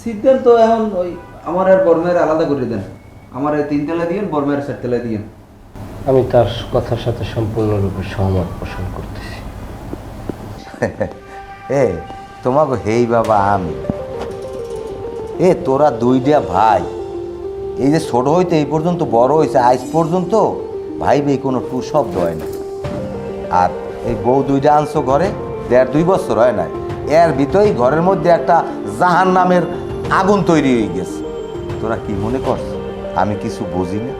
সিদ্ধান্ত এখন ওই আমার আর বর্মের আলাদা করে দেন। আমার 3 তলা দিয়েন, বর্মের 4 তলা দিয়েন। আমি তার কথার সাথে সম্পূর্ণরূপে সহমত পোষণ করতেছি। এ তোমাকে হেই বাবা আমি তোরা দুইটা ভাই, এই যে ছোট হইতে এই পর্যন্ত বড় হয়েছে আজ পর্যন্ত ভাই ভাই কোনো টু শব্দ হয় না। আর এই বউ দুইটা আনছো ঘরে 1.5-2 বছর হয় নাই, এর ভিতরেই ঘরের মধ্যে একটা জাহান নামের আগুন তৈরি হয়ে গেছে। তোরা কি মনে করছ আমি কিছু বুঝি না?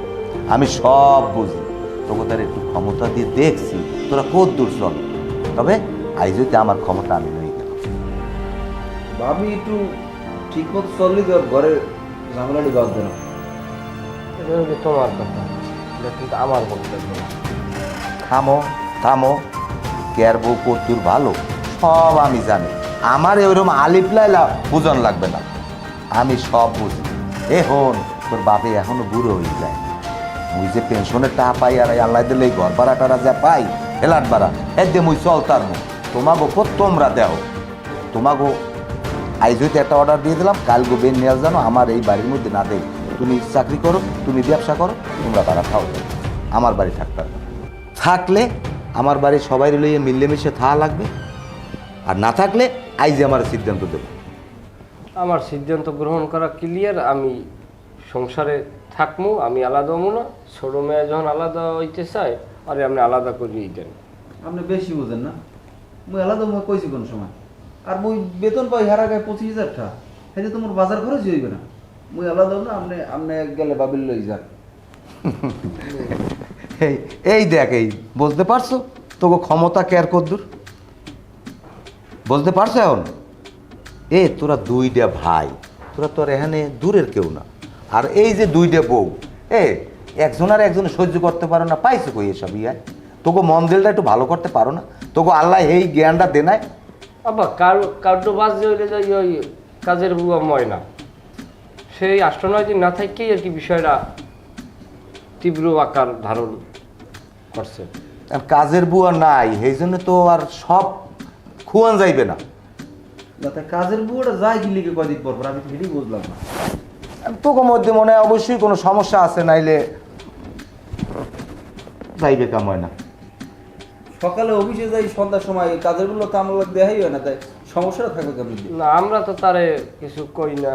আমি সব বুঝি। তোকে তার একটু ক্ষমতা দিয়ে দেখছি তোরা কত দূর চল। তবে আজ যদি আমার ক্ষমতা আমি নিয়ে গেলাম। ভাবি একটু ঠিক মতো চললি তো ঘরে ঝামেলাটি বাঁধবে না। এটা হলো তোমার কথা, এটা কিন্তু আমার বক্তব্য না। থামো থামো, কেয়ার বউ কর্তুর ভালো সব আমি জানি। আমার ওইরকম আলিপ লাইলা বুঝন লাগবে না, আমি সব বুঝি। হন তোর বাপে এখনো বুড়ো হয়ে যায়। মুই যে পেনশনের টাকা পাই আর আল্লাহ দিলে এই ঘর ভাড়া টাড়া যা পাই হেলাট ভাড়া একদম মুই চলতার মুখ। তোমাগো তোমরা দেও, তোমাগো আইজ হইতে একটা অর্ডার দিয়ে দিলাম, কাল গো বেন নিয়ে জানো আমার এই বাড়ির মধ্যে না দেয়। তুমি চাকরি করো, তুমি ব্যবসা করো, তোমরা তারা খাও, আমার বাড়ি থাকতে থাকলে আমার বাড়ির সবাই লইয়ে মিলেমিশে থাকা লাগবে। আর না থাকলে আইজে আমার সিদ্ধান্ত দেবো। আমার সিদ্ধান্ত গ্রহণ করা ক্লিয়ার। আমি সংসারে থাকবো, আমি আলাদা হবো না। ছোটো মেয়ে যখন আলাদা হইতে চায় আরে আপনি আলাদা করিয়েই দেন। আপনি বেশি বুঝেন না। মুই আলাদা মুই কইছি কোন সময়। আর মুই বেতন পাই হারা গায়ে 25,000 টাকা। হেতে তোমার বাজার খরচ হইবে না। মুই আলাদা না, আপনি গেলে বাবিল লই যান। এই দেখ, এই বলতে পারছো তোকে ক্ষমতা কেয়ার কদ্দুর বলতে পারছো এখন? তোরা দুইটা ভাই, তোরা তো আর এখানে দূরের কেউ না। আর এই যে দুইটা বউ, একজন আর একজনে সহ্য করতে পারো না, পাইছো কই এসব ইয়ায়? তোকে মন দিলটা একটু ভালো করতে পারো না? তোকে আল্লাহ এই জ্ঞানটা দেনায়। আবার কার্ডো বাস যে হইলে যাই ওই কাজের বুয়া ময়না, সেই 8-9 দিন না থাকেই আর কি বিষয়টা তীব্র আকার ধারণ করছে। আর কাজের বুয়া নাই, এই জন্য তো আর সব খুয়ান যাইবে না। যাতে কাজের বুয়াটা যায় কি লিখে কয়দিন পর পর, আমি তো সেটাই বুঝলাম না। তোকে মধ্যে মনে হয় অবশ্যই কোনো সমস্যা আছে, নাইলে যাইবে কাম হয় না। সকালে অফিসে যাই, সন্ধ্যার সময় কাজের গুলো কামলা দেখাই হয় না, তাই সমস্যাটা থাকবে কেমন? না আমরা তো তারে কিছু কই না।